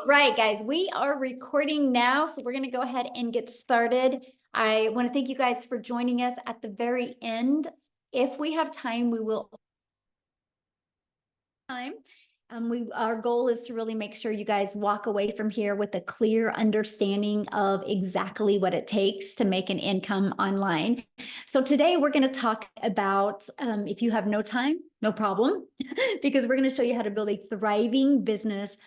All right, guys, we are recording now, so we're going to go ahead and get started. I want to thank you guys for joining us at the very end. If we have time, we will. Our goal is to really make sure you guys walk away from here with a clear understanding of exactly what it takes to make an income online. So today we're going to talk about, if you have no time, no problem, because we're going to show you how to build a thriving business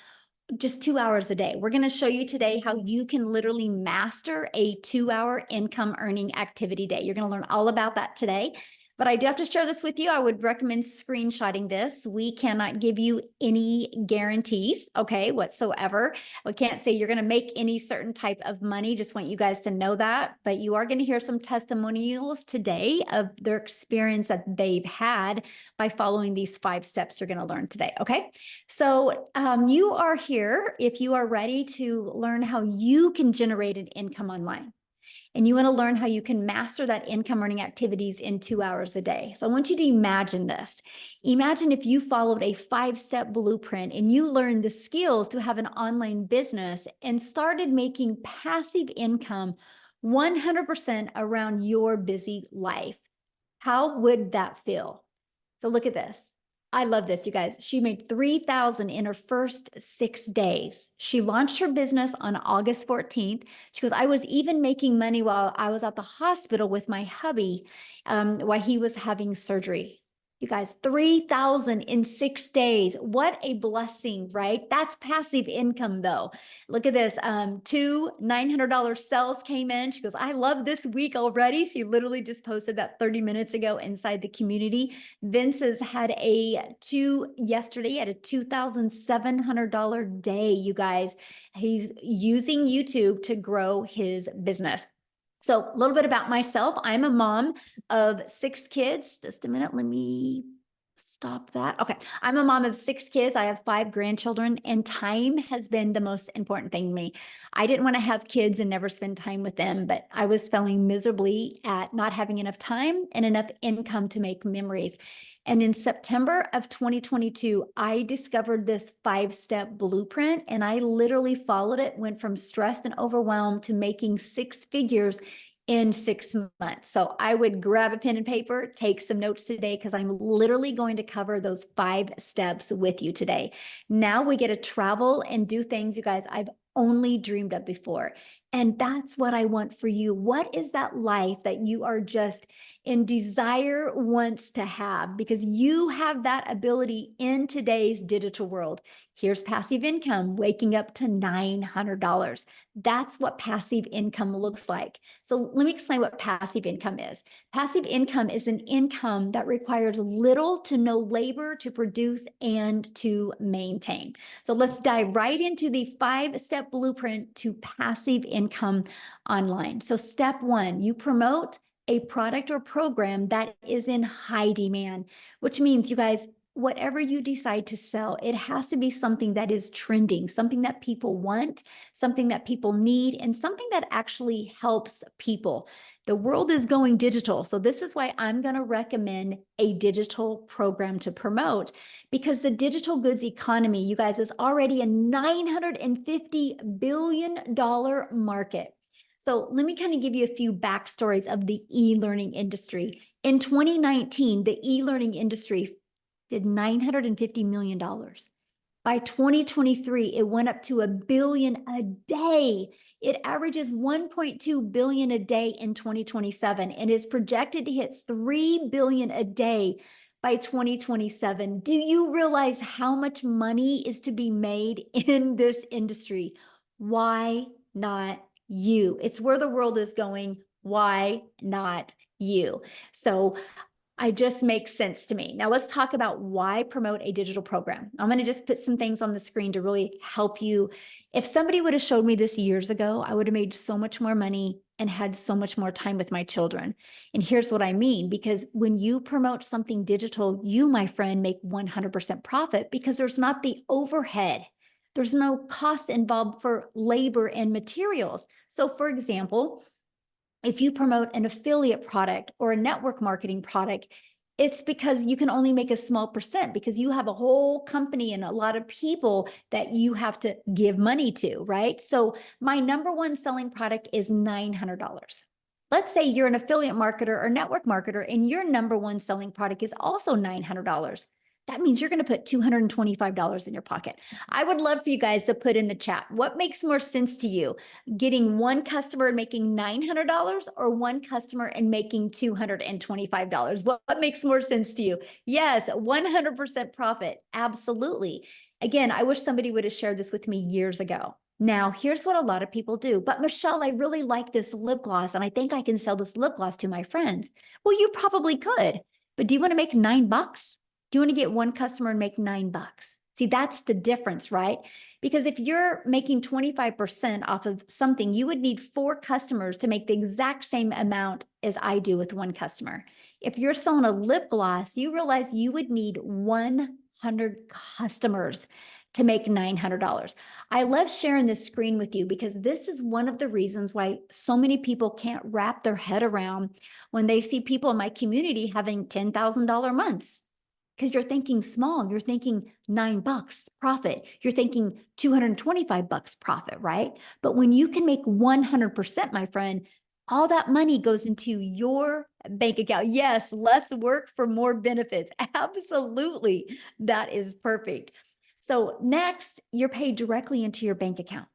just 2 hours a day. We're going to show you today how you can literally master a 2-hour income earning activity day. You're going to learn all about that today. But I do have to share this with you. I would recommend screenshotting this. We cannot give you any guarantees, okay, whatsoever. We can't say you're going to make any certain type of money. Just want you guys to know that. But you are going to hear some testimonials today of their experience that they've had by following these 5 steps you're going to learn today, okay? So you are here if you are ready to learn how you can generate an income online. And you want to learn how you can master that income earning activities in 2 hours a day. So I want you to imagine this. Imagine if you followed a 5-step blueprint and you learned the skills to have an online business and started making passive income 100% around your busy life. How would that feel? So look at this. I love this, you guys. She made $3,000 in her first 6 days. She launched her business on August 14th. She goes, I was even making money while I was at the hospital with my hubby while he was having surgery. You guys, $3,000 in 6 days. What a blessing, right? That's passive income though. Look at this. 2 $900 sales came in. She goes, I love this week already. She literally just posted that 30 minutes ago inside the community. Vince has had yesterday at a $2,700 day, you guys. He's using YouTube to grow his business. So a little bit about myself. I'm a mom of 6 kids. Just a minute. Let me stop that. Okay. I'm a mom of 6 kids. I have 5 grandchildren, and time has been the most important thing to me. I didn't want to have kids and never spend time with them, but I was failing miserably at not having enough time and enough income to make memories. And in September of 2022, I discovered this 5-step blueprint, and I literally followed it, went from stressed and overwhelmed to making 6 figures in 6 months. So I would grab a pen and paper, take some notes today, because I'm literally going to cover those 5 steps with you today. Now we get to travel and do things, you guys, I've only dreamed of before. And that's what I want for you. What is that life that you are just in desire wants to have? Because you have that ability in today's digital world. Here's passive income, waking up to $900. That's what passive income looks like. So let me explain what passive income is. Passive income is an income that requires little to no labor to produce and to maintain. So let's dive right into the 5-step blueprint to passive income online. So step 1, you promote a product or program that is in high demand, which means, you guys, whatever you decide to sell, it has to be something that is trending, something that people want, something that people need, and something that actually helps people. The world is going digital. So this is why I'm going to recommend a digital program to promote, because the digital goods economy, you guys, is already a $950 billion market. So let me kind of give you a few backstories of the e-learning industry. In 2019, the e-learning industry did $950 million. By 2023, it went up to $1 billion a day. It averages $1.2 billion a day in 2027 and is projected to hit $3 billion a day by 2027. Do you realize how much money is to be made in this industry? Why not you? It's where the world is going. Why not you? So it just makes sense to me. Now let's talk about why promote a digital program. I'm going to just put some things on the screen to really help you. If somebody would have showed me this years ago, I would have made so much more money and had so much more time with my children. And here's what I mean, because when you promote something digital, you, my friend, make 100% profit because there's not the overhead. There's no cost involved for labor and materials. So for example, if you promote an affiliate product or a network marketing product, It's because you can only make a small percent because you have a whole company and a lot of people that you have to give money to, right? So my number one selling product is $900. Let's say you're an affiliate marketer or network marketer and your number one selling product is also $900. That means you're going to put $225 in your pocket. I would love for you guys to put in the chat, what makes more sense to you? Getting one customer and making $900 or one customer and making $225? What makes more sense to you? Yes, 100% profit. Absolutely. Again, I wish somebody would have shared this with me years ago. Now, here's what a lot of people do. But Michelle, I really like this lip gloss and I think I can sell this lip gloss to my friends. Well, you probably could, but do you want to make $9? Do you want to get one customer and make $9? See, that's the difference, right? Because if you're making 25% off of something, you would need 4 customers to make the exact same amount as I do with one customer. If you're selling a lip gloss, you realize you would need 100 customers to make $900. I love sharing this screen with you because this is one of the reasons why so many people can't wrap their head around when they see people in my community having $10,000 months. Because you're thinking small, you're thinking $9 profit, you're thinking $225 profit, right? But when you can make 100%, my friend, all that money goes into your bank account. Yes, less work for more benefits. Absolutely. That is perfect. So next, you're paid directly into your bank account.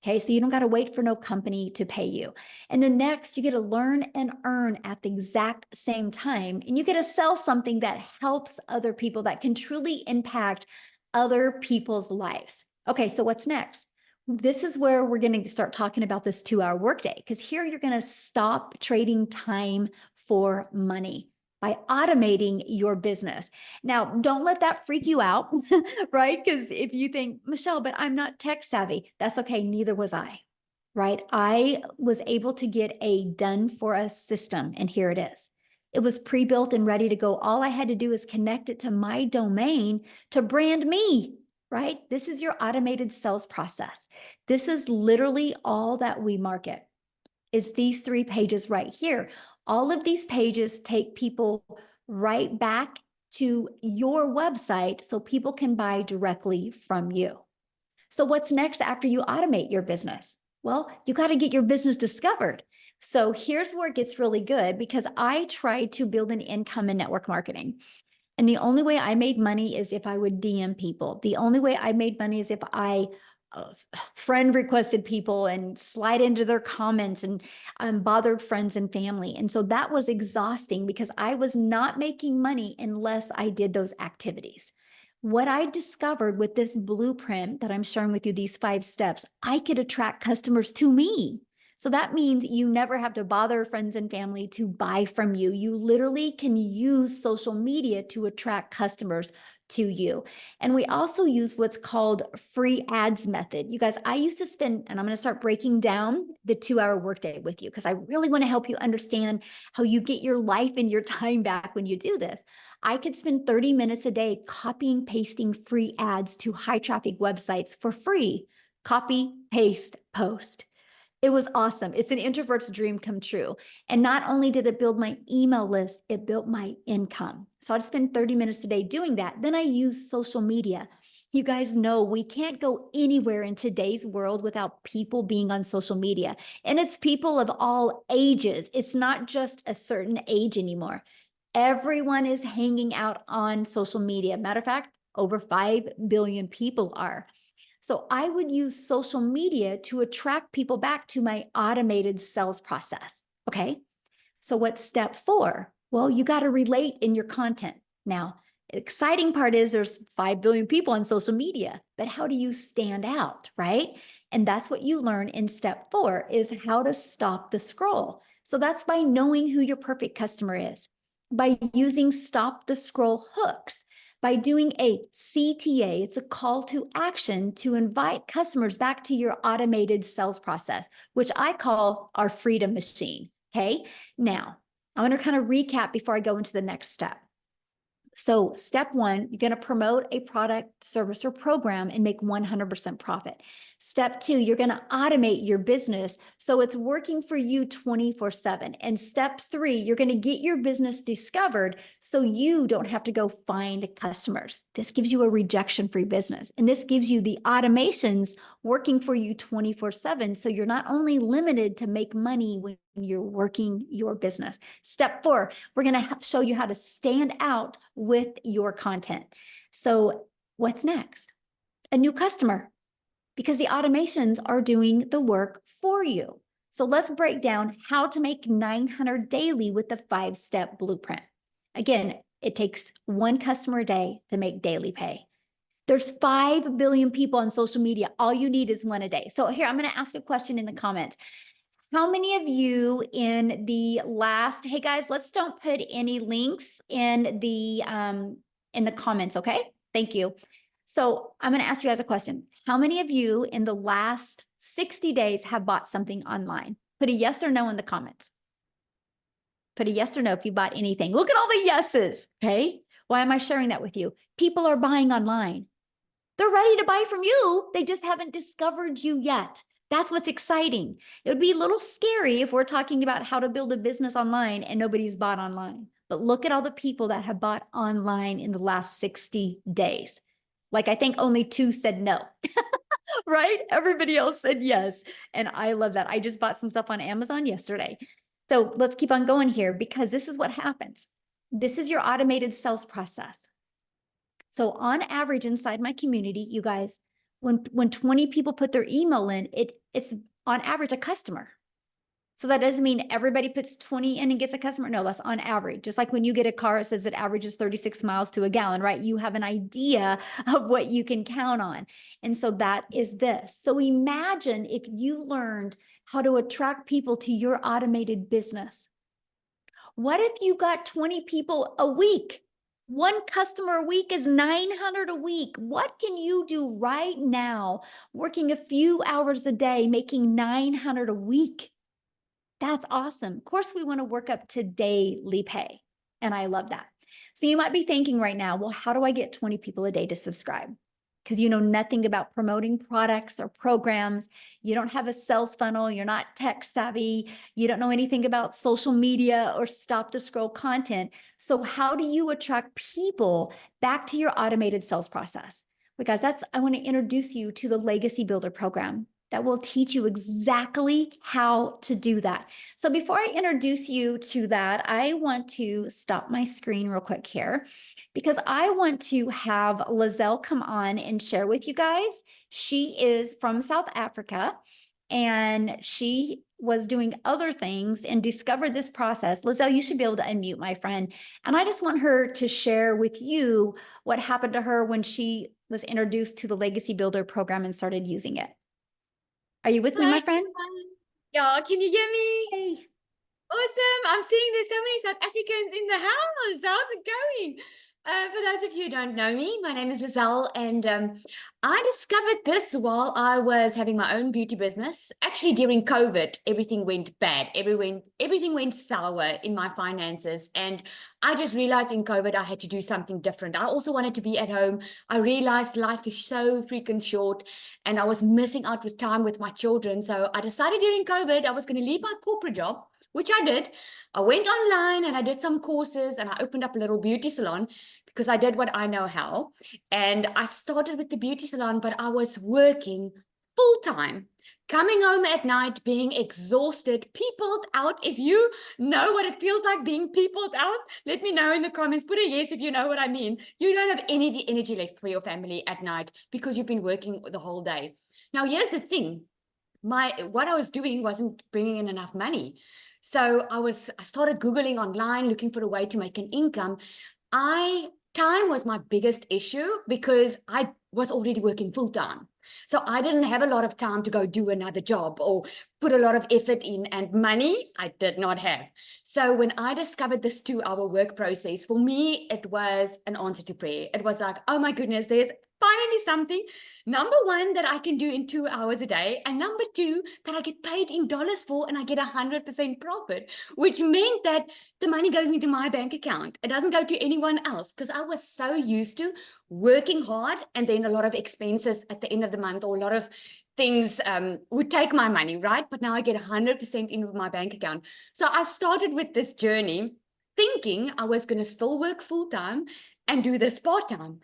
Okay, so you don't got to wait for no company to pay you. And then next, you get to learn and earn at the exact same time. And you get to sell something that helps other people, that can truly impact other people's lives. Okay, so what's next? This is where we're going to start talking about this 2-hour workday, because here you're going to stop trading time for money by automating your business. Now, don't let that freak you out, right? Because if you think, Michelle, but I'm not tech savvy, that's okay. Neither was I, right? I was able to get a done for us system, and here it is. It was pre-built and ready to go. All I had to do is connect it to my domain to brand me, right? This is your automated sales process. This is literally all that we market. Is these 3 pages right here. All of these pages take people right back to your website so people can buy directly from you. So what's next after you automate your business? Well, you got to get your business discovered. So here's where it gets really good, because I tried to build an income in network marketing. And the only way I made money is if I would DM people. The only way I made money is if I friend requested people and slide into their comments and bothered friends and family. And so that was exhausting because I was not making money unless I did those activities. What I discovered with this blueprint that I'm sharing with you, these 5 steps, I could attract customers to me. So that means you never have to bother friends and family to buy from you. You literally can use social media to attract customers to you. And we also use what's called free ads method. You guys, I used to spend, and I'm going to start breaking down the 2-hour workday with you because I really want to help you understand how you get your life and your time back when you do this. I could spend 30 minutes a day copying, pasting free ads to high traffic websites for free. Copy, paste, post. It was awesome. It's an introvert's dream come true. And not only did it build my email list, it built my income. So I'd spend 30 minutes a day doing that. Then I use social media. You guys know we can't go anywhere in today's world without people being on social media. And it's people of all ages. It's not just a certain age anymore. Everyone is hanging out on social media. Matter of fact, over 5 billion people are. So I would use social media to attract people back to my automated sales process. Okay. So what's step 4? Well, you got to relate in your content. Now, the exciting part is there's 5 billion people on social media, but how do you stand out, right? And that's what you learn in step 4 is how to stop the scroll. So that's by knowing who your perfect customer is, by using stop the scroll hooks, by doing a CTA, it's a call to action to invite customers back to your automated sales process, which I call our freedom machine. Okay. Now, I want to kind of recap before I go into the next step. So step one, you're going to promote a product, service, or program and make 100% profit. Step two, you're going to automate your business so it's working for you 24/7. And step three, you're going to get your business discovered so you don't have to go find customers. This gives you a rejection-free business. And this gives you the automations working for you 24/7. So you're not only limited to make money when you're working your business. Step four, we're going to show you how to stand out with your content. So what's next? A new customer, because the automations are doing the work for you. So let's break down how to make 900 daily with the 5-step blueprint. Again, it takes one customer a day to make daily pay. There's 5 billion people on social media. All you need is one a day. So here, I'm going to ask a question in the comments. How many of you in the last, hey guys, let's don't put any links in the comments, okay? Thank you. So I'm going to ask you guys a question. How many of you in the last 60 days have bought something online? Put a yes or no in the comments. Put a yes or no if you bought anything. Look at all the yeses, okay? Why am I sharing that with you? People are buying online. They're ready to buy from you. They just haven't discovered you yet. That's what's exciting. It would be a little scary if we're talking about how to build a business online and nobody's bought online. But look at all the people that have bought online in the last 60 days. Like, I think only 2 said no, right? Everybody else said yes. And I love that. I just bought some stuff on Amazon yesterday. So let's keep on going here because this is what happens. This is your automated sales process. So on average inside my community, you guys, when 20 people put their email in, it's on average a customer. So that doesn't mean everybody puts 20 in and gets a customer. No, that's on average. Just like when you get a car, it says it averages 36 miles to a gallon, right? You have an idea of what you can count on. And so that is this. So imagine if you learned how to attract people to your automated business. What if you got 20 people a week? One customer a week is 900 a week. What can you do right now, working a few hours a day, making 900 a week? That's awesome. Of course, we want to work up to daily pay. And I love that. So you might be thinking right now, well, how do I get 20 people a day to subscribe? Because you know nothing about promoting products or programs. You don't have a sales funnel. You're not tech savvy. You don't know anything about social media or stop to scroll content. So how do you attract people back to your automated sales process? Because I want to introduce you to the Legacy Builder program that will teach you exactly how to do that. So before I introduce you to that, I want to stop my screen real quick here because I want to have Lizelle come on and share with you guys. She is from South Africa and she was doing other things and discovered this process. Lizelle, you should be able to unmute, my friend. And I just want her to share with you what happened to her when she was introduced to the Legacy Builder program and started using it. Are you with me, my friend? Yeah, can you hear me? Hey. Awesome. I'm seeing there's so many South Africans in the house. How's it going? For those of you who don't know me, my name is Lizelle, and I discovered this while I was having my own beauty business. Actually, during COVID, everything went bad. Everything went sour in my finances, and I just realized in COVID I had to do something different. I also wanted to be at home. I realized life is so freaking short, and I was missing out with time with my children. So I decided during COVID I was going to leave my corporate job, which I did. I went online and I did some courses and I opened up a little beauty salon because I did what I know how. And I started with the beauty salon, but I was working full time, coming home at night, being exhausted, peopled out. If you know what it feels like being peopled out, let me know in the comments. Put a yes if you know what I mean. You don't have energy left for your family at night because you've been working the whole day. Now, here's the thing. What I was doing wasn't bringing in enough money. So I started Googling online, looking for a way to make an income. Time was my biggest issue because I was already working full time. So I didn't have a lot of time to go do another job or put a lot of effort in, and money I did not have. So when I discovered this 2-hour work process, for me, it was an answer to prayer. It was like, oh my goodness, there's finally something, number one, that I can do in 2 hours a day, and number two, that I get paid in dollars for, and I get 100% profit, which meant that the money goes into my bank account. It doesn't go to anyone else, because I was so used to working hard and then a lot of expenses at the end of the month, or a lot of things would take my money, right? But now I get 100% into my bank account. So I started with this journey thinking I was going to still work full-time and do this part-time.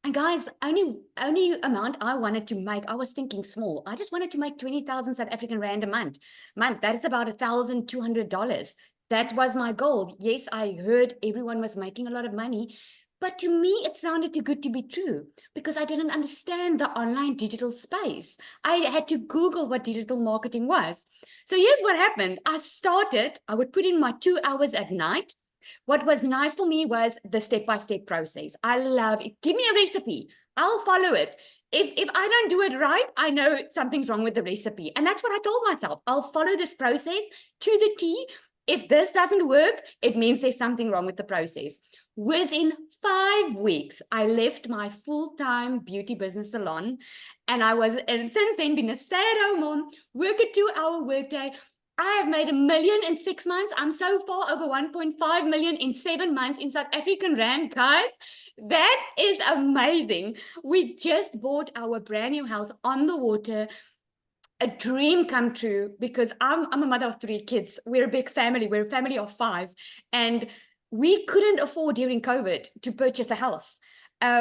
And guys, only amount I wanted to make, I was thinking small. I just wanted to make 20,000 South African Rand a month. That is about $1,200. That was my goal. Yes, I heard everyone was making a lot of money, but to me, it sounded too good to be true because I didn't understand the online digital space. I had to Google what digital marketing was. So here's what happened. I would put in my 2 hours at night. What was nice for me was the step-by-step process. I love it. Give me a recipe. I'll follow it. If I don't do it right, I know something's wrong with the recipe. And that's what I told myself. I'll follow this process to the T. If this doesn't work, it means there's something wrong with the process. Within 5 weeks, I left my full-time beauty business salon. And since then been a stay-at-home mom, work a 2-hour workday. I have made $1 million in 6 months. I'm so far over 1.5 million in 7 months in South African Rand, guys. That is amazing. We just bought our brand new house on the water. A dream come true because I'm a mother of 3 kids. We're a big family. We're a family of 5. And we couldn't afford during COVID to purchase a house.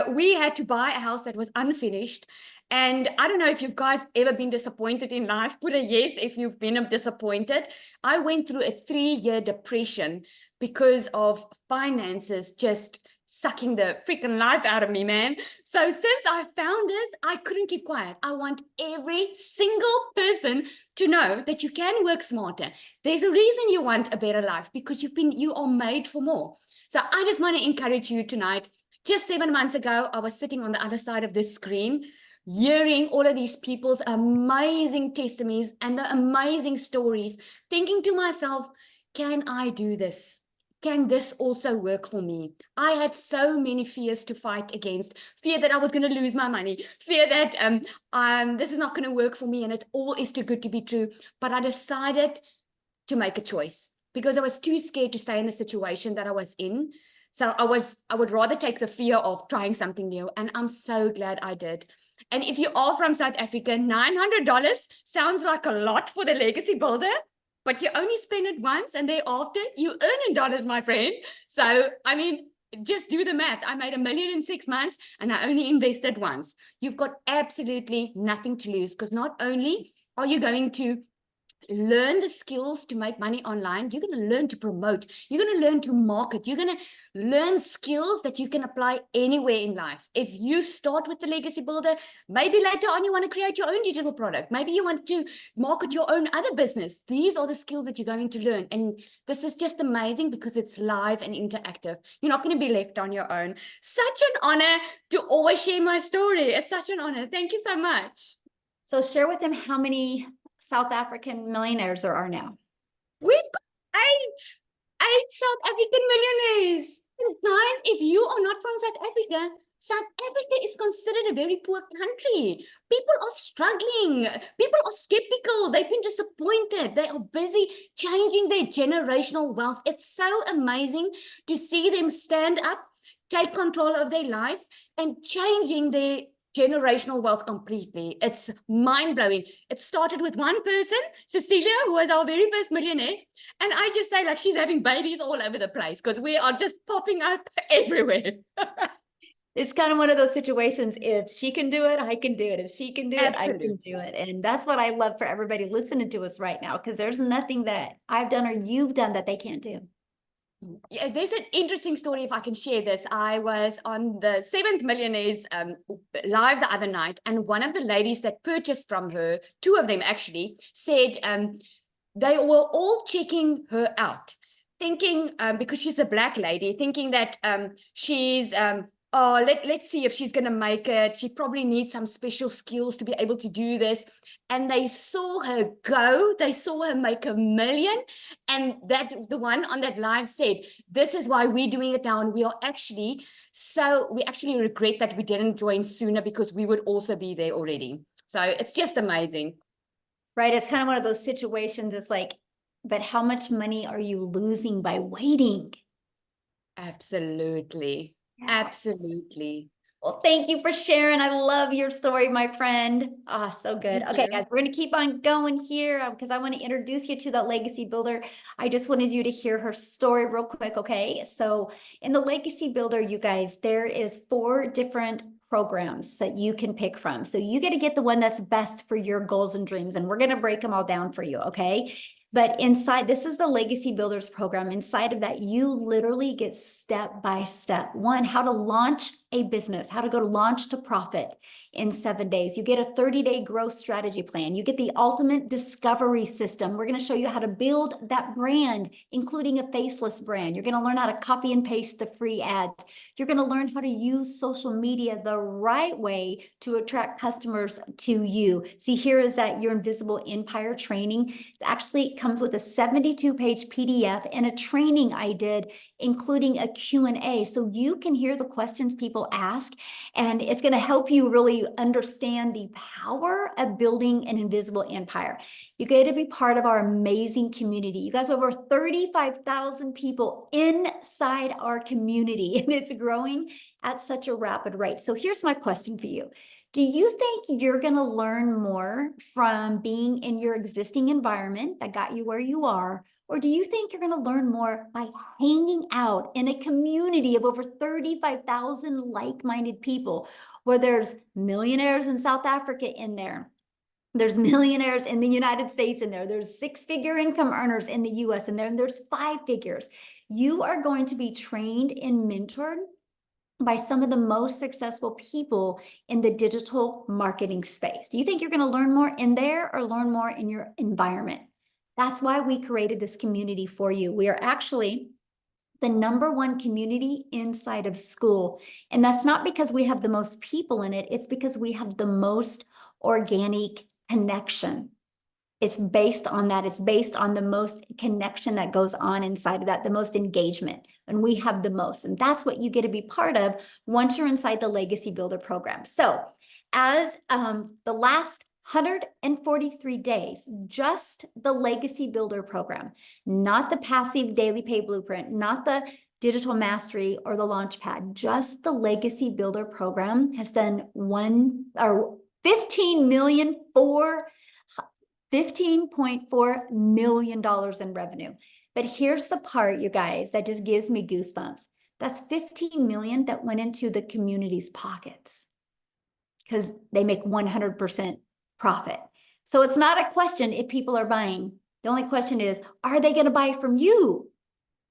We had to buy a house that was unfinished. And I don't know if you guys ever been disappointed in life. Put a yes if you've been disappointed. I went through a 3-year depression because of finances just sucking the freaking life out of me, man. So since I found this, I couldn't keep quiet. I want every single person to know that you can work smarter. There's a reason you want a better life because you are made for more. So I just want to encourage you tonight. Just 7 months ago, I was sitting on the other side of this screen, hearing all of these people's amazing testimonies and the amazing stories, thinking to myself, can I do this? Can this also work for me? I had so many fears to fight against. Fear that I was going to lose my money. Fear that this is not going to work for me and it all is too good to be true. But I decided to make a choice because I was too scared to stay in the situation that I was in. So I would rather take the fear of trying something new. And I'm so glad I did. And if you are from South Africa, $900 sounds like a lot for the legacy builder. But you only spend it once and thereafter you earn in dollars, my friend. So, I mean, just do the math. I made $1 million in 6 months and I only invested once. You've got absolutely nothing to lose because not only are you going to learn the skills to make money online, you're going to learn to promote, you're going to learn to market, you're going to learn skills that you can apply anywhere in life. If you start with the legacy builder, maybe later on you want to create your own digital product, maybe you want to market your own other business. These are the skills that you're going to learn, and this is just amazing because it's live and interactive. You're not going to be left on your own. Such an honor to always share my story. It's such an honor. Thank you so much. So share with them how many South African millionaires there are now. We've got 8 South African millionaires. And guys, if you are not from South Africa, South Africa is considered a very poor country. People are struggling. People are skeptical. They've been disappointed. They are busy changing their generational wealth. It's so amazing to see them stand up, take control of their life, and changing their generational wealth completely. It's mind-blowing. It started with one person, Cecilia, who was our very first millionaire. And I just say, like, she's having babies all over the place because we are just popping up everywhere. It's kind of one of those situations. If she can do it, I can do it. If she can do it, I can do it. And that's what I love for everybody listening to us right now, because there's nothing that I've done or you've done that they can't do. Yeah, there's an interesting story if I can share this. I was on the 7th Millionaires live the other night, and one of the ladies that purchased from her, 2 of them actually, said they were all checking her out, thinking, because she's a Black lady, thinking that she's oh, let's see if she's going to make it. She probably needs some special skills to be able to do this. And they saw her go, they saw her make 1 million. And that the one on that live said, this is why we're doing it now. And we actually regret that we didn't join sooner, because we would also be there already. So it's just amazing. Right. It's kind of one of those situations. It's like, but how much money are you losing by waiting? Absolutely. Yeah. Absolutely. Well, thank you for sharing. I love your story, my friend. Ah, so good. Thank Okay, you. guys, we're going to keep on going here because I want to introduce you to the legacy builder. I just wanted you to hear her story real quick. Okay, so in the legacy builder, you guys, there is 4 different programs that you can pick from. So you got to get the one that's best for your goals and dreams, and we're going to break them all down for you. Okay. But inside, this is the Legacy Builders program. Inside of that, you literally get step by step. 1, how to launch a business, how to go to launch to profit in 7 days. You get a 30-day growth strategy plan. You get the ultimate discovery system. We're going to show you how to build that brand, including a faceless brand. You're going to learn how to copy and paste the free ads. You're going to learn how to use social media the right way to attract customers to you. See, here is that Your Invisible Empire training. It actually comes with a 72-page PDF and a training I did, including a Q&A. So you can hear the questions people ask, and it's going to help you really understand the power of building an invisible empire. You get to be part of our amazing community. You guys have over 35,000 people inside our community, and it's growing at such a rapid rate. So here's my question for you. Do you think you're going to learn more from being in your existing environment that got you where you are? Or do you think you're going to learn more by hanging out in a community of over 35,000 like-minded people, where there's millionaires in South Africa in there? There's millionaires in the United States in there. There's 6-figure income earners in the US in there, and there's 5 figures. You are going to be trained and mentored by some of the most successful people in the digital marketing space. Do you think you're going to learn more in there or learn more in your environment? That's why we created this community for you. We are actually the #1 community inside of school. And that's not because we have the most people in it. It's because we have the most organic connection. It's based on that. It's based on the most connection that goes on inside of that, the most engagement. And we have the most. And that's what you get to be part of once you're inside the Legacy Builder program. So as the last 143 days, just the Legacy Builder program, not the passive daily pay blueprint, not the digital mastery or the launchpad, just the Legacy Builder program has done $15.4 million in revenue. But here's the part, you guys, that just gives me goosebumps. That's 15 million that went into the community's pockets because they make 100% profit. So it's not a question if people are buying. The only question is, are they going to buy from you?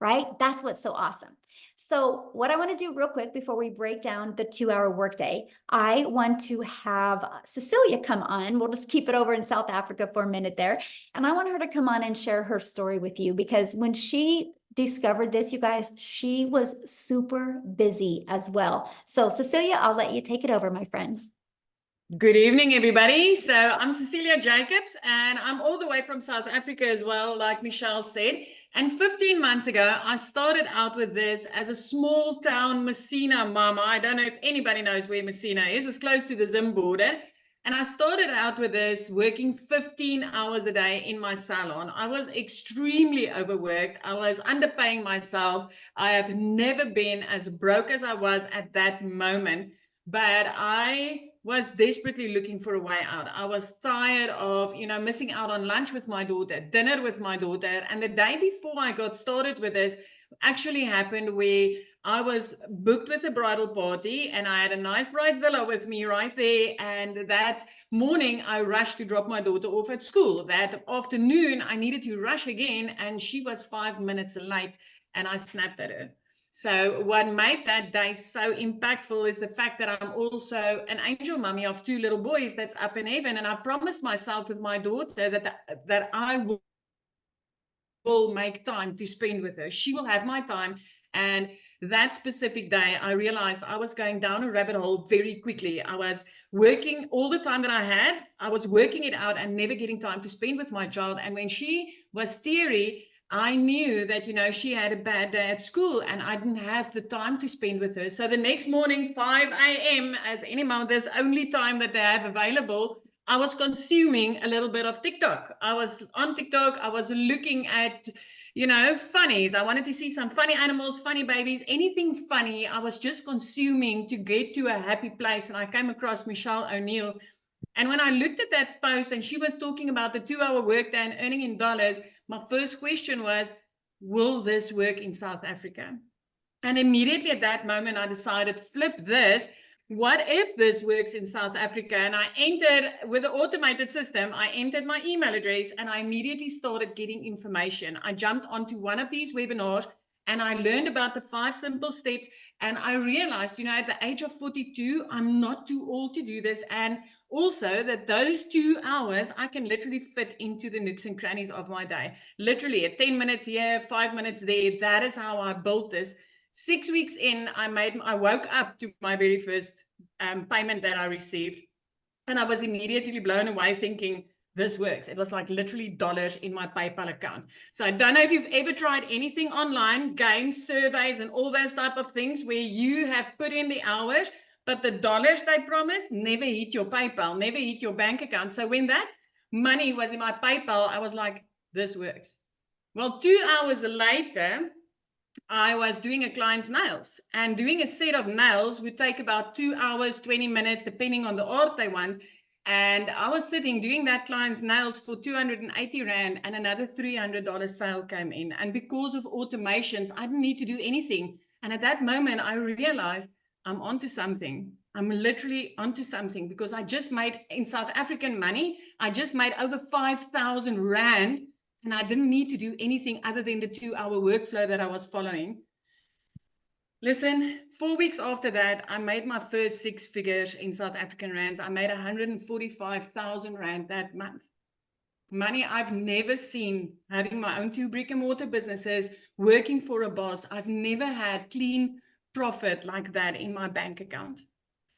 Right? That's what's so awesome. So what I want to do real quick before we break down the 2-hour workday, I want to have Cecilia come on. We'll just keep it over in South Africa for a minute there. And I want her to come on and share her story with you, because when she discovered this, you guys, she was super busy as well. So Cecilia, I'll let you take it over, my friend. Good evening, everybody. So I'm Cecilia Jacobs, and I'm all the way from South Africa as well, like Michelle said. And 15 months ago, I started out with this as a small town Messina mama. I don't know if anybody knows where Messina is. It's close to the Zim border. And I started out with this working 15 hours a day in my salon. I was extremely overworked. I was underpaying myself. I have never been as broke as I was at that moment. But I was desperately looking for a way out. I was tired of, missing out on lunch with my daughter, dinner with my daughter. And the day before I got started with this actually happened where I was booked with a bridal party and I had a nice bridezilla with me right there. And that morning I rushed to drop my daughter off at school. That afternoon I needed to rush again, and she was 5 minutes late, and I snapped at her. So what made that day so impactful is the fact that I'm also an angel mummy of 2 little boys that's up in heaven. And I promised myself with my daughter that I will make time to spend with her. She will have my time. And that specific day, I realized I was going down a rabbit hole very quickly. I was working all the time that I had. I was working it out and never getting time to spend with my child. And when she was teary, I knew that, you know, she had a bad day at school and I didn't have the time to spend with her. So the next morning, 5 a.m., as any mother's only time that they have available, I was consuming a little bit of TikTok. I was on TikTok. I was looking at, you know, funnies. I wanted to see some funny animals, funny babies, anything funny. I was just consuming to get to a happy place. And I came across Michelle O'Neill. And when I looked at that post and she was talking about the 2-hour workday and earning in dollars, my first question was, will this work in South Africa? And immediately at that moment, I decided, flip this. What if this works in South Africa? And I entered with the automated system, I entered my email address and I immediately started getting information. I jumped onto one of these webinars and I learned about the 5 simple steps. And I realized, you know, at the age of 42, I'm not too old to do this. And also that those 2 hours, I can literally fit into the nooks and crannies of my day. Literally at 10 minutes here, 5 minutes there. That is how I built this. 6 weeks in, I woke up to my very first payment that I received. And I was immediately blown away thinking, this works. It was like literally dollars in my PayPal account. So I don't know if you've ever tried anything online, games, surveys, and all those type of things where you have put in the hours, but the dollars they promised never hit your PayPal, never hit your bank account. So when that money was in my PayPal, I was like, this works. Well, 2 hours later, I was doing a client's nails, and doing a set of nails would take about 2 hours, 20 minutes, depending on the art they want. And I was sitting doing that client's nails for 280 Rand, and another $300 sale came in. And because of automations, I didn't need to do anything. And at that moment, I realized I'm onto something. I'm literally onto something, because I just made, in South African money, I just made over 5,000 Rand. And I didn't need to do anything other than the 2-hour workflow that I was following. Listen, 4 weeks after that, I made my first 6 figures in South African rands. I made 145,000 Rand that month. Money I've never seen, having my own 2 brick and mortar businesses, working for a boss. I've never had clean profit like that in my bank account.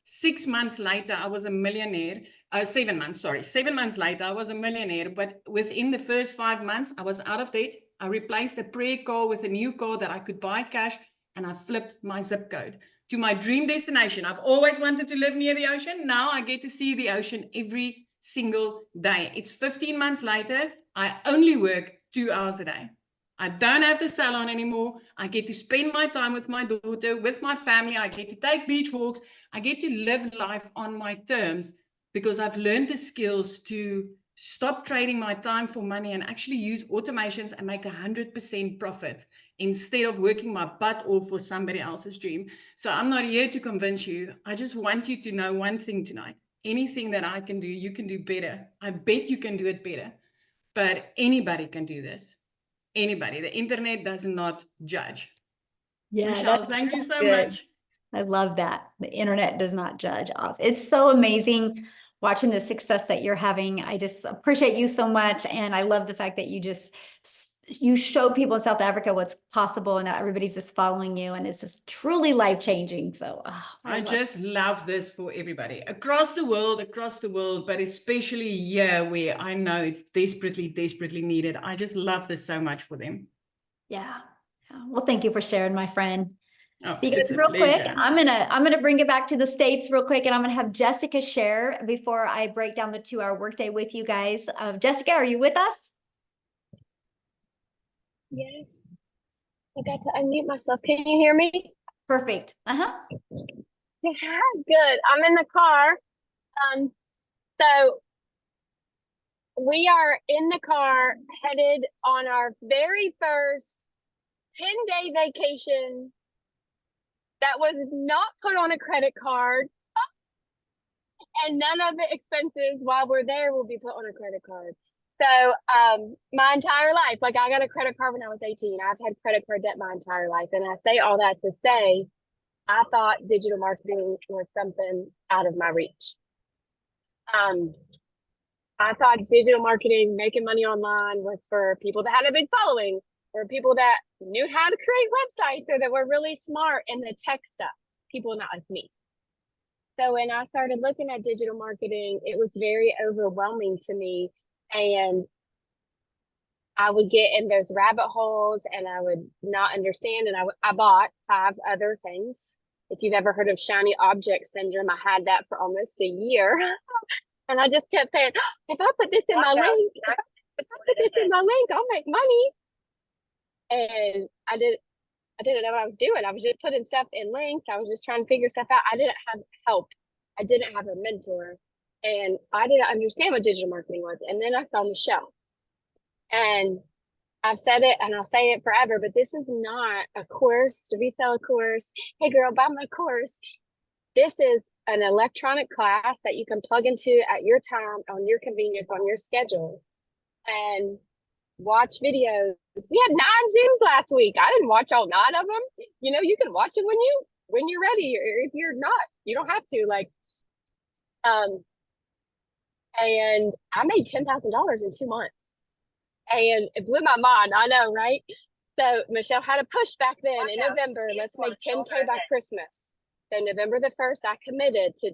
6 months later, I was a millionaire. 7 months, sorry. 7 months later, I was a millionaire. But within the first 5 months, I was out of debt. I replaced a pre-car with a new car that I could buy cash. And I flipped my zip code to my dream destination. I've always wanted to live near the ocean. Now I get to see the ocean every single day. It's 15 months later. I only work 2 hours a day. I don't have the salon anymore. I get to spend my time with my daughter, with my family. I get to take beach walks. I get to live life on my terms, because I've learned the skills to stop trading my time for money and actually use automations and make 100% profit instead of working my butt off for somebody else's dream. So I'm not here to convince you. I just want you to know one thing tonight. Anything that I can do, you can do better. I bet you can do it better. But anybody can do this. Anybody. The internet does not judge. Yeah, Michelle, thank you so good. much. I love that. The internet does not judge us. It's so amazing watching the success that you're having. I just appreciate you so much. And I love the fact that you show people in South Africa what's possible, and everybody's just following you, and it's just truly life-changing. So I just love this for everybody across the world, but especially here where I know it's desperately, desperately needed. I just love this so much for them. Yeah. Well, thank you for sharing, my friend. Oh, So you guys, real quick, I'm gonna bring it back to the States real quick, and I'm gonna have Jessica share before I break down the 2-hour workday with you guys. Jessica, are you with us? Yes, I got to unmute myself. Can you hear me? Perfect. Yeah, good. I'm in the car. So we are in the car headed on our very first 10-day vacation that was not put on a credit card, and none of the expenses while we're there will be put on a credit card. So my entire life, like I got a credit card when I was 18. I've had credit card debt my entire life. And I say all that to say, I thought digital marketing was something out of my reach. I thought digital marketing, making money online, was for people that had a big following. or people that knew how to create websites or that were really smart in the tech stuff, people not like me. So when I started looking at digital marketing, it was very overwhelming to me. And I would get in those rabbit holes and I would not understand. And I bought 5 other things. If you've ever heard of shiny object syndrome, I had that for almost a year. And I just kept saying, if I put this in my link, if I put this in my link, I'll make money. And I didn't know what I was doing. I was just putting stuff in links. I was just trying to figure stuff out. I didn't have help. I didn't have a mentor. And I didn't understand what digital marketing was. And then I found Michelle. And I've said it and I'll say it forever, but this is not a course to resell a course. Hey girl, buy my course. This is an electronic class that you can plug into at your time, on your convenience, on your schedule, and watch videos. We had 9 Zooms last week. I didn't watch all 9 of them. You know, you can watch it when you're ready, or if you're not, you don't have to. And I made $10,000 in 2 months. And it blew my mind. I know, right? So Michelle had a push back then in November. Let's make 10K by Christmas. So November the 1st, I committed to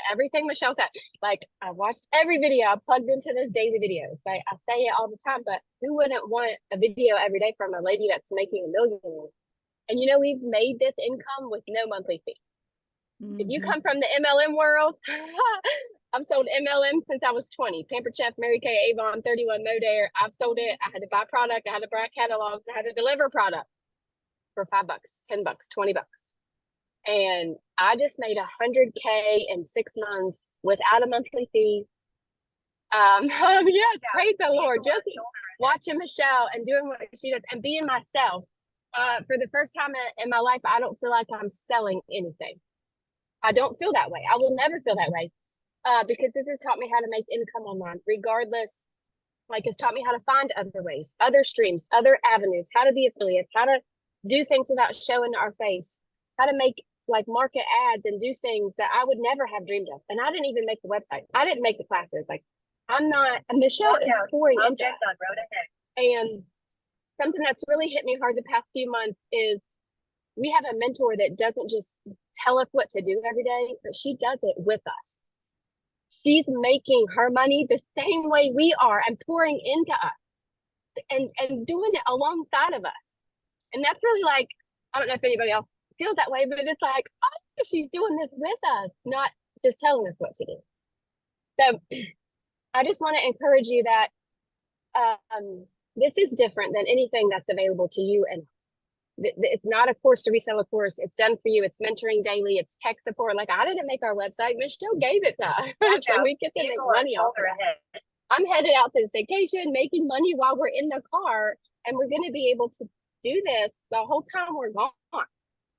everything Michelle said. Like, I watched every video. I plugged into those daily videos. Like, I say it all the time, but who wouldn't want a video every day from a lady that's making $1 million? And you know, we've made this income with no monthly fee. If you come from the MLM world, I've sold MLM since I was 20. Pampered Chef, Mary Kay, Avon, 31 Modare. I've sold it. I had to buy product. I had to buy catalogs. I had to deliver product for $5, $10, $20. And I just made 100K in 6 months without a monthly fee. Yes, praise the Lord. Just watching Michelle and doing what she does and being myself. For the first time in my life, I don't feel like I'm selling anything. I don't feel that way. I will never feel that way. Because this has taught me how to make income online, regardless. Like, it's taught me how to find other ways, other streams, other avenues, how to be affiliates, how to do things without showing our face, how to make like market ads and do things that I would never have dreamed of. And I didn't even make the website. I didn't make the classes. Like, I'm not, Michelle is pouring into it. And something that's really hit me hard the past few months is we have a mentor that doesn't just tell us what to do every day, but she does it with us. She's making her money the same way we are and pouring into us and doing it alongside of us. And that's really like, I don't know if anybody else feels that way, but it's like, oh, she's doing this with us, not just telling us what to do. So I just want to encourage you that this is different than anything that's available to you. And it's not a course to resell a course. It's done for you. It's mentoring daily. It's tech support. Like, I didn't make our website. Michelle gave it to us. So we get to make money off of it. I'm headed out to this vacation, making money while we're in the car. And we're going to be able to do this the whole time we're gone.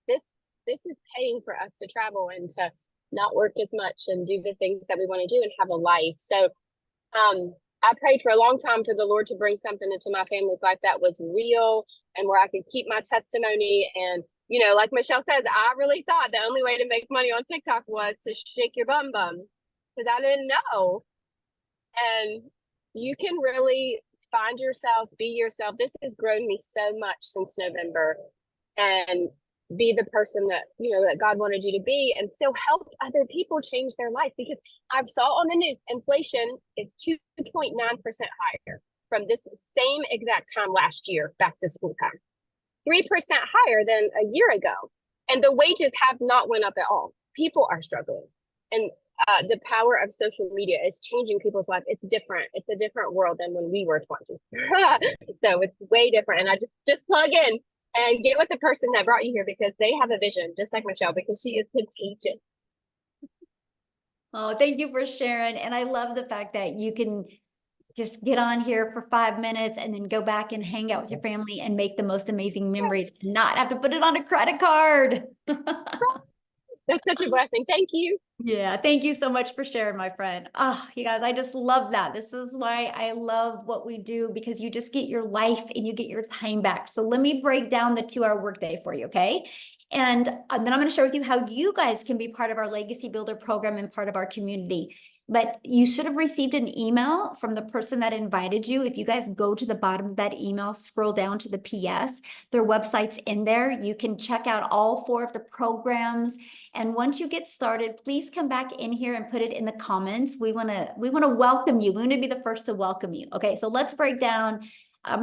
This is paying for us to travel and to not work as much and do the things that we want to do and have a life. So I prayed for a long time for the Lord to bring something into my family's life that was real and where I could keep my testimony. And, you know, like Michelle says, I really thought the only way to make money on TikTok was to shake your bum because I didn't know. And you can really find yourself, be yourself. This has grown me so much since November, and be the person that, you know, that God wanted you to be, and still help other people change their life. Because I saw on the news, inflation is 2.9% higher from this same exact time last year, back to school time, 3% higher than a year ago. And the wages have not went up at all. People are struggling. And the power of social media is changing people's life. It's different. It's a different world than when we were 20. So it's way different. And I just plug in and get with the person that brought you here, because they have a vision, just like Michelle, because she is contagious. Oh, thank you for sharing. And I love the fact that you can just get on here for 5 minutes and then go back and hang out with your family and make the most amazing memories and not have to put it on a credit card. That's such a blessing. Thank you. Yeah, thank you so much for sharing, my friend. Oh, you guys, I just love that. This is why I love what we do, because you just get your life and you get your time back. So let me break down the 2-hour workday for you, okay? And then I'm going to share with you how you guys can be part of our Legacy Builder program and part of our community. But you should have received an email from the person that invited you. If you guys go to the bottom of that email, scroll down to the PS, their website's in there. You can check out all 4 of the programs. And once you get started, please come back in here and put it in the comments. We want to welcome you. We want to be the first to welcome you. Okay, so let's break down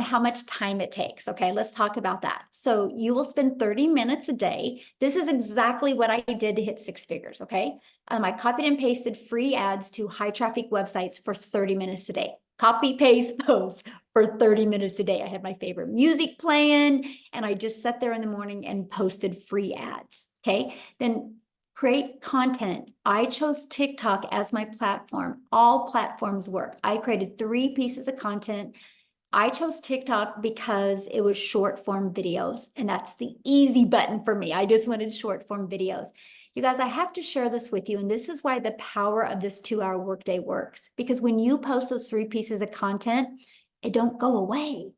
how much time it takes. Okay, let's talk about that. So you will spend 30 minutes a day. This is exactly what I did to hit 6 figures. Okay, I copied and pasted free ads to high traffic websites for 30 minutes a day. Copy, paste, post for 30 minutes a day. I had my favorite music playing, and I just sat there in the morning and posted free ads. Okay, then create content. I chose TikTok as my platform. All platforms work. I created 3 pieces of content. I chose TikTok because it was short form videos, and that's the easy button for me. I just wanted short form videos. You guys, I have to share this with you, and this is why the power of this 2-hour workday works. Because when you post those 3 pieces of content, it don't go away.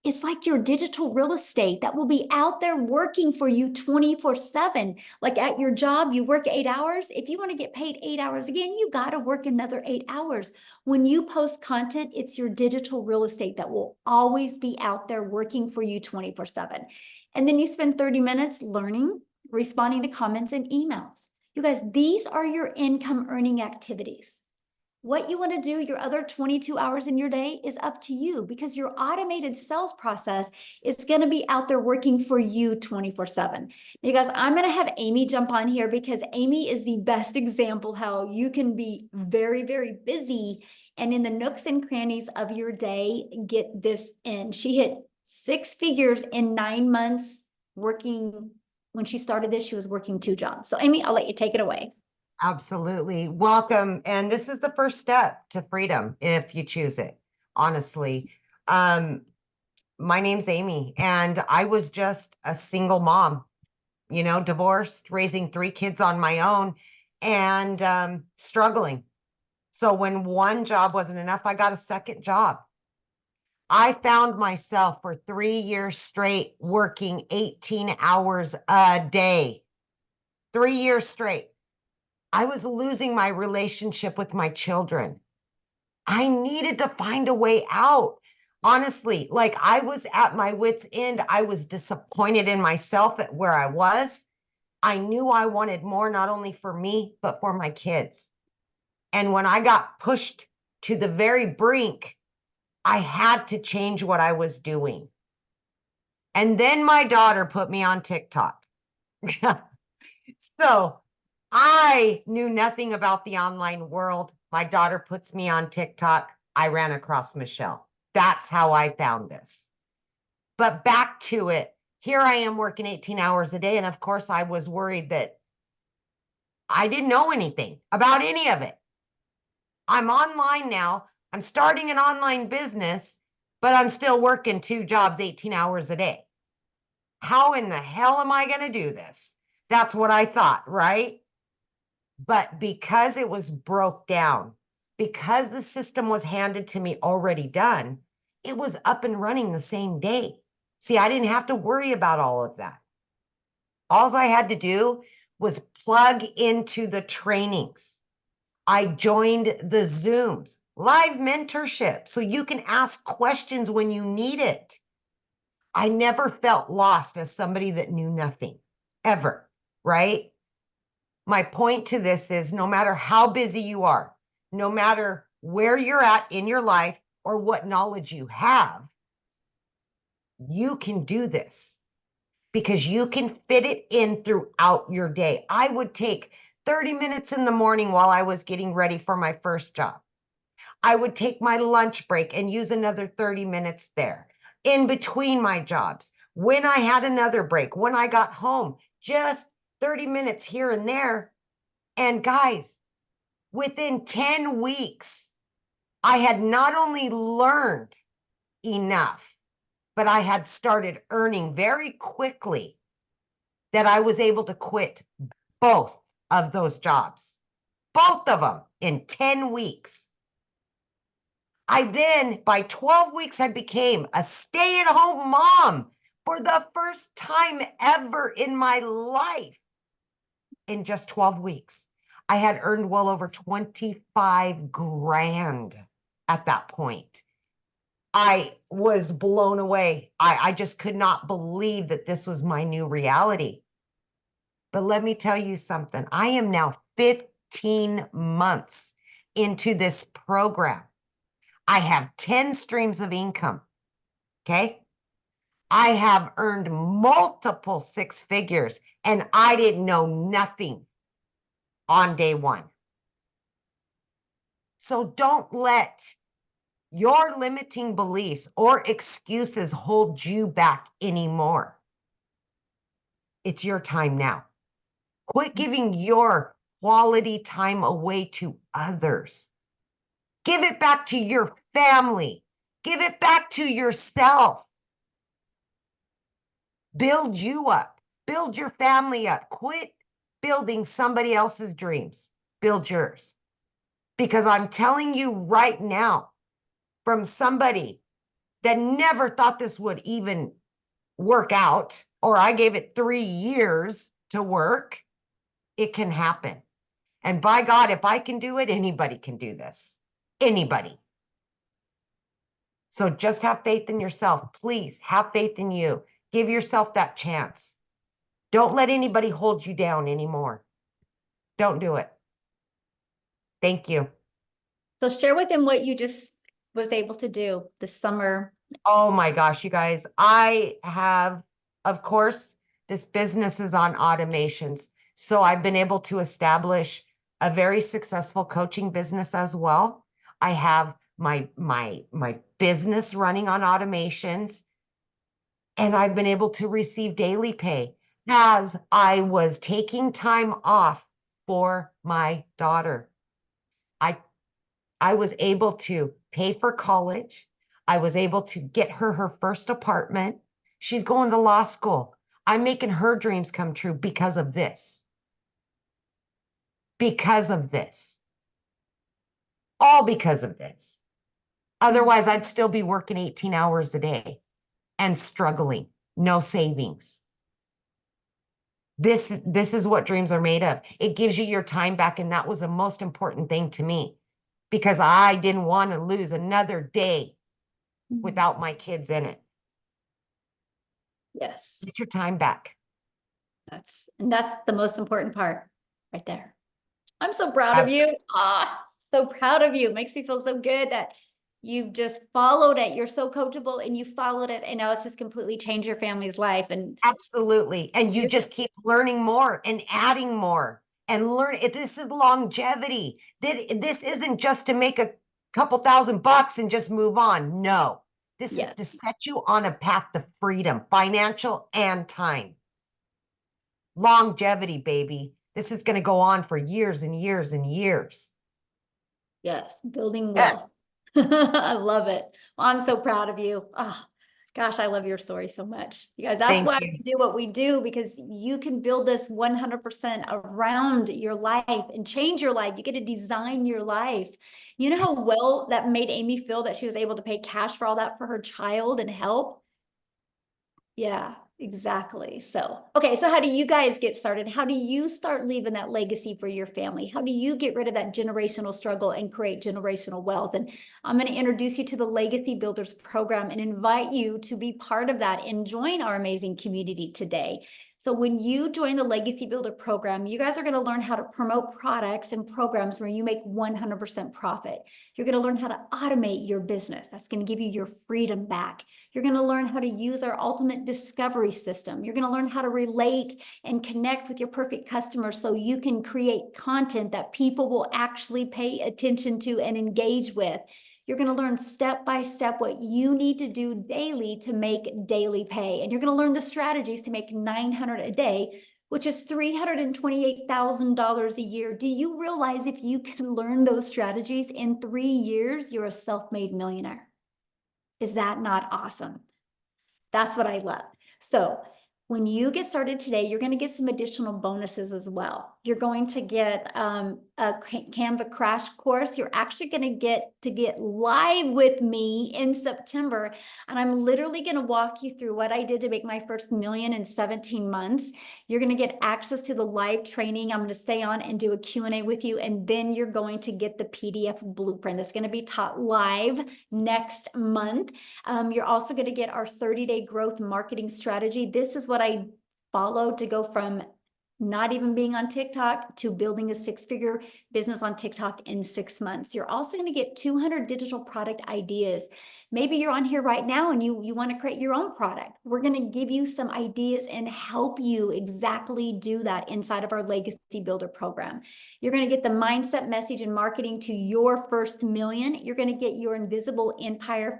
It's like your digital real estate that will be out there working for you 24/7. Like at your job, you work 8 hours. If you want to get paid 8 hours again, you got to work another 8 hours. When you post content, it's your digital real estate that will always be out there working for you 24/7. And then you spend 30 minutes learning, responding to comments and emails. You guys, these are your income earning activities. What you want to do your other 22 hours in your day is up to you, because your automated sales process is going to be out there working for you 24/7. You guys, I'm going to have Amy jump on here because Amy is the best example how you can be very, very busy and in the nooks and crannies of your day, get this in. She hit 6 figures in 9 months working. When she started this, she was working 2 jobs. So Amy, I'll let you take it away. Absolutely. Welcome. And this is the first step to freedom if you choose it, honestly. My name's Amy, and I was just a single mom, divorced, raising 3 kids on my own, and struggling. So when one job wasn't enough, I got a second job. I found myself for 3 years straight working 18 hours a day. 3 years straight. I was losing my relationship with my children. I needed to find a way out. Honestly, like I was at my wit's end. I was disappointed in myself at where I was. I knew I wanted more, not only for me, but for my kids. And when I got pushed to the very brink, I had to change what I was doing. And then my daughter put me on TikTok. So I knew nothing about the online world. My daughter puts me on TikTok. I ran across Michelle. That's how I found this. But back to it. Here I am working 18 hours a day. And of course, I was worried that I didn't know anything about any of it. I'm online now. I'm starting an online business, but I'm still working 2 jobs, 18 hours a day. How in the hell am I going to do this? That's what I thought, right? But because it was broke down, because the system was handed to me already done, it was up and running the same day. See, I didn't have to worry about all of that. All I had to do was plug into the trainings. I joined the Zooms, live mentorship, so you can ask questions when you need it. I never felt lost as somebody that knew nothing, ever, right? My point to this is no matter how busy you are, no matter where you're at in your life or what knowledge you have, you can do this because you can fit it in throughout your day. I would take 30 minutes in the morning while I was getting ready for my first job. I would take my lunch break and use another 30 minutes there in between my jobs. When I had another break, when I got home, just 30 minutes here and there. And guys, within 10 weeks, I had not only learned enough, but I had started earning very quickly that I was able to quit both of those jobs, both of them in 10 weeks. I then, by 12 weeks, I became a stay-at-home mom for the first time ever in my life. In just 12 weeks, I had earned well over 25 grand at that point. I was blown away. I just could not believe that this was my new reality. But let me tell you something. I am now 15 months into this program. I have 10 streams of income. Okay. I have earned multiple six figures, and I didn't know nothing on day one. So don't let your limiting beliefs or excuses hold you back anymore. It's your time now. Quit giving your quality time away to others. Give it back to your family. Give it back to yourself. Build you up. Build your family up. Quit building somebody else's dreams. Build yours. Because I'm telling you right now, from somebody that never thought this would even work out, or I gave it 3 years to work, it can happen. And by God, if I can do it, anybody can do this. Anybody. So just have faith in yourself. Please have faith in you. Give yourself that chance. Don't let anybody hold you down anymore. Don't do it. Thank you. So share with them what you just was able to do this summer. Oh my gosh, you guys. I have, of course, this business is on automations. So I've been able to establish a very successful coaching business as well. I have my business running on automations, and I've been able to receive daily pay as I was taking time off for my daughter. I was able to pay for college. I was able to get her first apartment. She's going to law school. I'm making her dreams come true because of this. Because of this. All because of this. Otherwise, I'd still be working 18 hours a day and struggling. No savings. This is what dreams are made of. It gives you your time back, and that was the most important thing to me, because I didn't want to lose another day without my kids in it. Yes. Get your time back. That's the most important part right there. I'm so proud of you. So proud of you. It makes me feel so good that you've just followed it. You're so coachable and you followed it. And now it's just completely changed your family's life. And Absolutely. And you just keep learning more and adding more and learn. This is longevity. This isn't just to make a couple $1,000 and just move on. No, this is to set you on a path to freedom, financial and time. Longevity, baby. This is going to go on for years and years and years. Yes, building wealth. Yes. I love it. Well, I'm so proud of you. Oh, gosh, I love your story so much. You guys, that's why we do what we do, because you can build this 100% around your life and change your life. You get to design your life. You know how well that made Amy feel that she was able to pay cash for all that for her child and help? Yeah, exactly. So, okay. So how do you guys get started? How do you start leaving that legacy for your family? How do you get rid of that generational struggle and create generational wealth? And I'm going to introduce you to the Legacy Builders program and invite you to be part of that and join our amazing community today. So when you join the Legacy Builder program, you guys are going to learn how to promote products and programs where you make 100% profit. You're going to learn how to automate your business. That's going to give you your freedom back. You're going to learn how to use our ultimate discovery system. You're going to learn how to relate and connect with your perfect customers so you can create content that people will actually pay attention to and engage with. You're going to learn step by step what you need to do daily to make daily pay. And you're going to learn the strategies to make $900 a day, which is $328,000 a year. Do you realize if you can learn those strategies in 3 years, you're a self-made millionaire? Is that not awesome? That's what I love. So When you get started today, you're going to get some additional bonuses as well. You're going to get a Canva crash course. You're actually going to get live with me in September. And I'm literally going to walk you through what I did to make my first million in 17 months. You're going to get access to the live training. I'm going to stay on and do a Q&A with you. And then you're going to get the PDF blueprint that's going to be taught live next month. You're also going to get our 30-day growth marketing strategy. This is what I followed to go from not even being on TikTok to building a 6-figure business on TikTok in 6 months. You're also going to get 200 digital product ideas. Maybe you're on here right now and you want to create your own product. We're going to give you some ideas and help you exactly do that inside of our Legacy Builder program. You're going to get the mindset, message, and marketing to your first million. You're going to get your invisible empire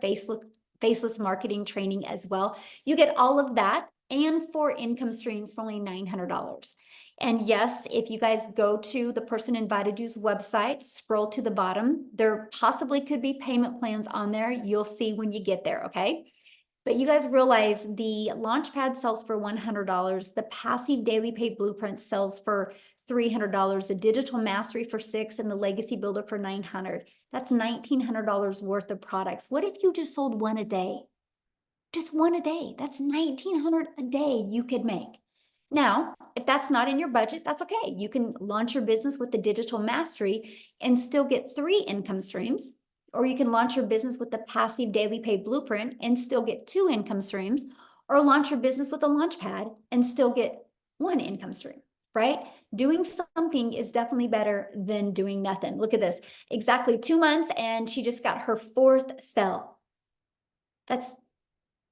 faceless marketing training as well. You get all of that and 4 income streams for only $900. And yes, if you guys go to the person invited you's website, scroll to the bottom, there possibly could be payment plans on there. You'll see when you get there, okay? But you guys realize the Launchpad sells for $100. The passive daily pay blueprint sells for $300, the digital mastery for $600, and the legacy builder for $900. That's $1,900 worth of products. What if you just sold one a day? Just one a day. That's $1,900 a day you could make. Now, if that's not in your budget, that's okay. You can launch your business with the digital mastery and still get 3 income streams. Or you can launch your business with the passive daily pay blueprint and still get 2 income streams, or launch your business with a Launchpad and still get 1 income stream, right? Doing something is definitely better than doing nothing. Look at this, exactly 2 months and she just got her 4th sale.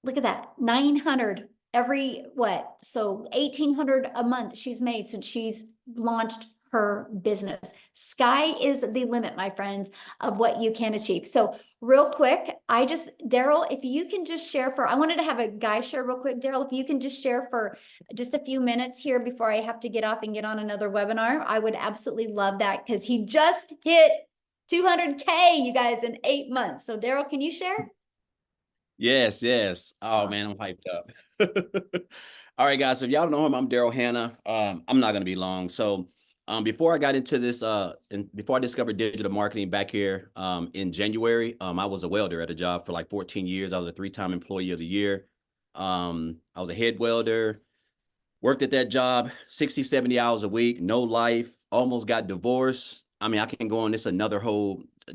Look at that, 900 every what? So 1,800 a month she's made since she's launched her business. Sky is the limit, my friends, of what you can achieve. So real quick, Daryl, if you can just share I wanted to have a guy share real quick. Daryl, if you can just share for just a few minutes here before I have to get off and get on another webinar, I would absolutely love that because he just hit 200K, you guys, in 8 months. So Daryl, can you share? Yes, yes. Oh man, I'm hyped up. All right, guys. So if y'all don't know him, I'm Daryl Hannah. I'm not gonna be long. So before I got into this, and before I discovered digital marketing back here in January, I was a welder at a job for like 14 years. I was a 3-time employee of the year. I was a head welder, worked at that job 60, 70 hours a week, no life, almost got divorced. I mean, I can go on this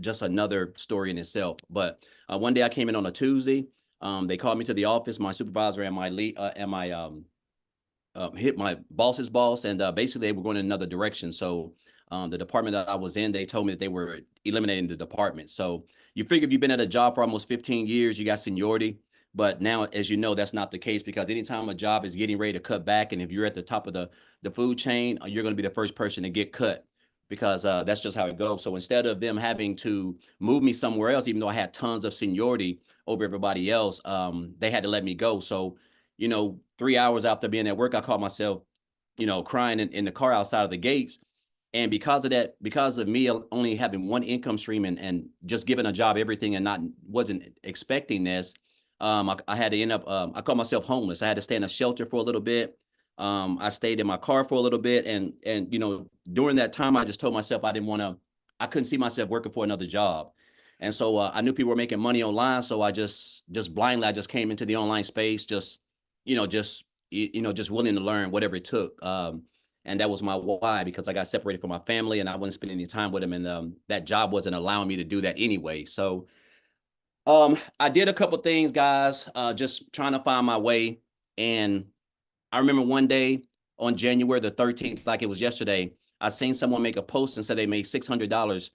just another story in itself. But one day I came in on a Tuesday. They called me to the office, my supervisor and my hit my boss's boss, and basically they were going in another direction. So the department that I was in, they told me that they were eliminating the department. So you figure if you've been at a job for almost 15 years, you got seniority. But now, as you know, that's not the case, because anytime a job is getting ready to cut back, and if you're at the top of the food chain, you're going to be the first person to get cut, because that's just how it goes. So instead of them having to move me somewhere else, even though I had tons of seniority over everybody else, they had to let me go. So, 3 hours after being at work, I caught myself, crying in the car outside of the gates. And because of that, because of me only having 1 income stream and just giving a job everything and wasn't expecting this, I had to end up, I called myself homeless. I had to stay in a shelter for a little bit. I stayed in my car for a little bit. And during that time, I just told myself I couldn't see myself working for another job. And so I knew people were making money online. So I just blindly, I just came into the online space, just willing to learn whatever it took. And that was my why, because I got separated from my family and I wasn't spending any time with them. And that job wasn't allowing me to do that anyway. So I did a couple things, guys, just trying to find my way. And I remember one day on January the 13th, like it was yesterday, I seen someone make a post and said they made $600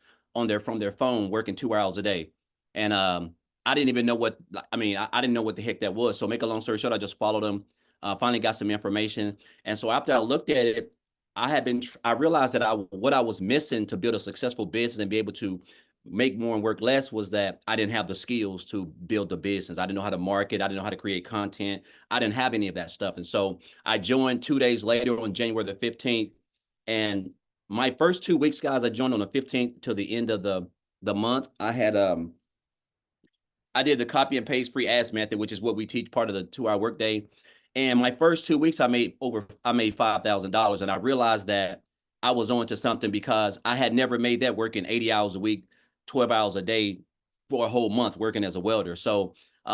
from their phone working 2 hours a day. And I didn't even know I didn't know what the heck that was. So make a long story short, I just followed them, finally got some information. And so after I looked at it, I realized that what I was missing to build a successful business and be able to make more and work less was that I didn't have the skills to build the business. I didn't know how to market. I didn't know how to create content. I didn't have any of that stuff. And so I joined 2 days later on January the 15th. And my first 2 weeks, guys, I joined on the 15th till the end of the month. I did the copy and paste free ads method, which is what we teach, part of the 2-hour workday. And my first 2 weeks, I made $5,000. And I realized that I was on to something because I had never made that working 80 hours a week, 12 hours a day for a whole month working as a welder. So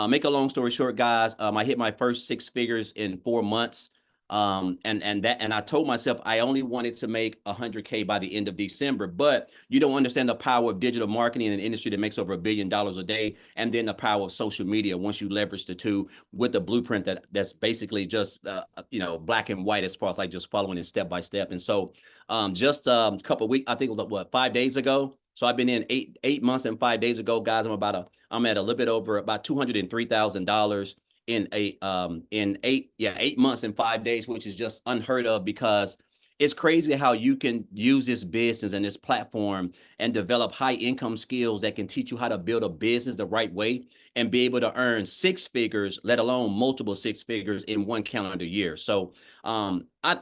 make a long story short, guys, I hit my first 6 figures in 4 months. And I told myself I only wanted to make 100K by the end of December, but you don't understand the power of digital marketing in an industry that makes over $1 billion a day, and then the power of social media once you leverage the two with the blueprint that's basically just black and white as far as like just following it step by step. And so just a couple of weeks, I think it was 5 days ago. So I've been in 8 months, and 5 days ago, guys, I'm at a little bit over about $203,000 in 8 months and 5 days, which is just unheard of, because it's crazy how you can use this business and this platform and develop high income skills that can teach you how to build a business the right way and be able to earn 6 figures, let alone multiple 6 figures in one calendar year. So I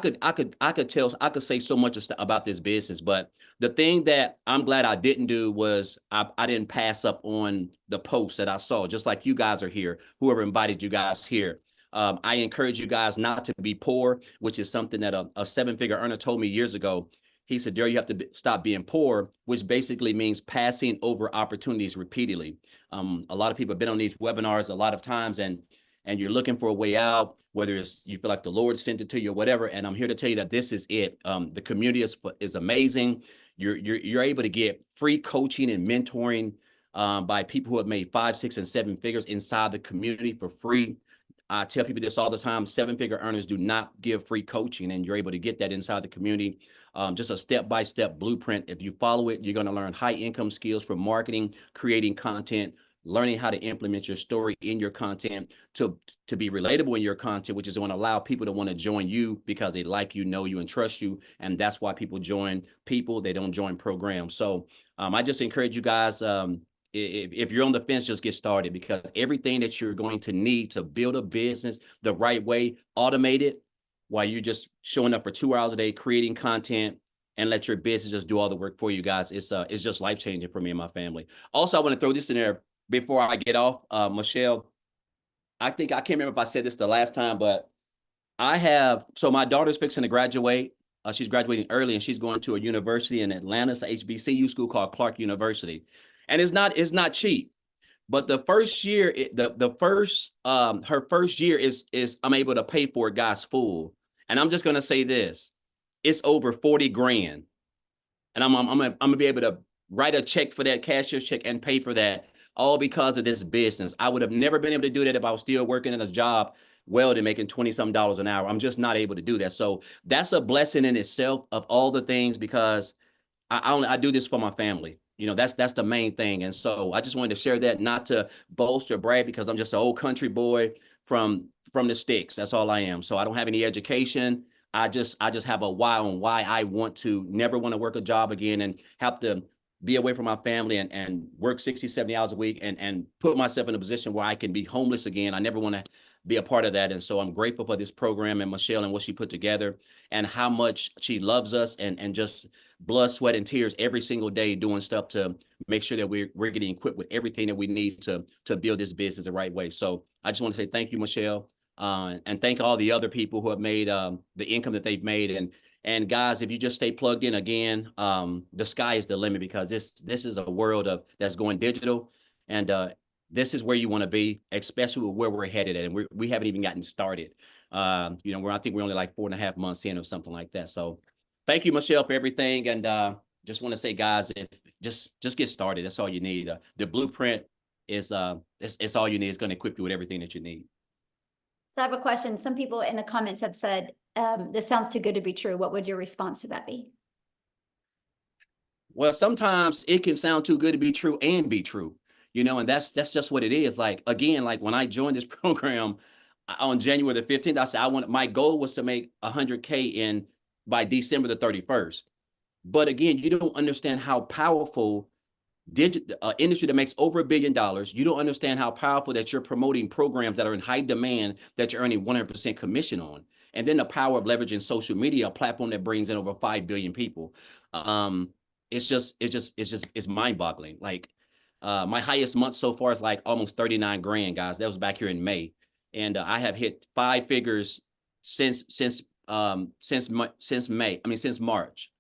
could say so much about this business, but the thing that I'm glad I didn't do was I didn't pass up on the posts that I saw, just like you guys are here, whoever invited you guys here. I encourage you guys not to be poor, which is something that a 7-figure earner told me years ago. He said, Daryl, you have to stop being poor, which basically means passing over opportunities repeatedly. A lot of people have been on these webinars a lot of times, and you're looking for a way out, whether it's you feel like the Lord sent it to you or whatever. And I'm here to tell you that this is it. The community is amazing. You're able to get free coaching and mentoring by people who have made 5, 6, and 7 figures inside the community for free. I tell people this all the time: 7-figure earners do not give free coaching, and you're able to get that inside the community. Just a step-by-step blueprint. If you follow it, you're going to learn high income skills from marketing, creating content, learning how to implement your story in your content to be relatable in your content, which is going to allow people to want to join you because they like you, know you, and trust you. And that's why people join people. They don't join programs. So I just encourage you guys, if you're on the fence, just get started, because everything that you're going to need to build a business the right way, automate it while you're just showing up for 2 hours a day, creating content, and let your business just do all the work for you guys. It's just life-changing for me and my family. Also, I want to throw this in there before I get off. Michelle, I can't remember if I said this the last time, but so my daughter's fixing to graduate. She's graduating early, and she's going to a university in Atlanta. It's a HBCU school called Clark University. And it's not cheap, but the first year, her first year is I'm able to pay for it, guys, full. And I'm just going to say this: it's over 40 grand. And I'm gonna be able to write a check for that, cashier's check, and pay for that, all because of this business. I would have never been able to do that if I was still working in a job welding, making $20-some an hour. I'm just not able to do that. So that's a blessing in itself of all the things, because I do this for my family. That's the main thing. And so I just wanted to share that, not to boast or brag, because I'm just an old country boy from the sticks. That's all I am. So I don't have any education. I just have a why on why I never want to work a job again and have to be away from my family and work 60, 70 hours a week and put myself in a position where I can be homeless again. I never want to be a part of that. And so I'm grateful for this program and Michelle and what she put together, and how much she loves us, and just blood, sweat, and tears every single day doing stuff to make sure that we're getting equipped with everything that we need to build this business the right way. So I just want to say thank you, Michelle, and thank all the other people who have made the income that they've made. And guys, if you just stay plugged in, again, the sky is the limit, because this is a world that's going digital, and this is where you want to be, especially with where we're headed at. And we haven't even gotten started. I think we're only like 4.5 months in or something like that. So thank you, Michelle, for everything. And just want to say, guys, if just get started. That's all you need. The blueprint is it's all you need. It's going to equip you with everything that you need. So I have a question. Some people in the comments have said, this sounds too good to be true. What would your response to that be? Well, sometimes it can sound too good to be true and be true, and that's just what it is. Like, again, like when I joined this program on January the 15th, I said my goal was to make 100K by December the 31st. But again, you don't understand how powerful industry that makes over $1 billion. You don't understand how powerful that you're promoting programs that are in high demand that you're earning 100% commission on. And then the power of leveraging social media, a platform that brings in over 5 billion people. It's mind-boggling. Like my highest month so far is like almost 39 grand, guys. That was back here in May. And I have hit 5 figures since May. I mean, since March.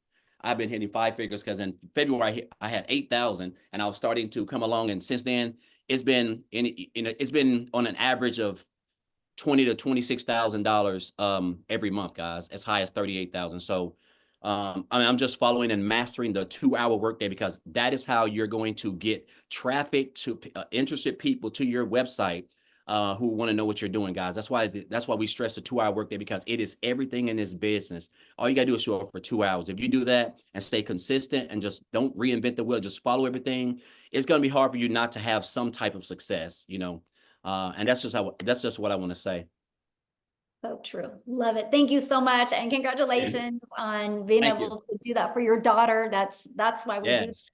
I've been hitting 5 figures because in February I had 8,000 and I was starting to come along. And since then it's been it's been on an average of $20,000 to $26,000 every month, guys, as high as 38,000. So I mean, I'm just following and mastering the 2-hour workday, because that is how you're going to get traffic to interested people to your website who want to know what you're doing, guys. That's why we stress the 2-hour workday, because it is everything in this business. All you gotta do is show up for 2 hours. If you do that and stay consistent and just don't reinvent the wheel, just follow everything, it's gonna be hard for you not to have some type of success, you know. And that's just what I want to say. So true. Love it. Thank you so much. And congratulations on being Thank you. able to do that for your daughter. That's why we do Yes. this.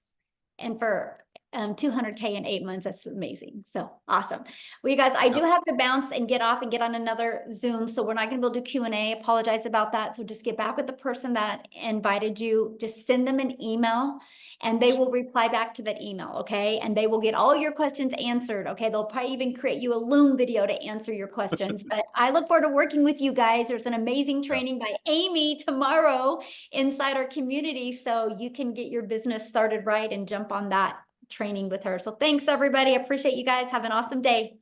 And for 200K in 8 months, that's amazing. So awesome. Well, you guys, I do have to bounce and get off and get on another Zoom. So we're not going to be able to do Q&A. Apologize about that. So just get back with the person that invited you. Just send them an email and they will reply back to that email. Okay. And they will get all your questions answered. Okay. They'll probably even create you a Loom video to answer your questions. But I look forward to working with you guys. There's an amazing training by Amy tomorrow inside our community, so you can get your business started right and jump on that training with her. So thanks, everybody. I appreciate you guys. Have an awesome day.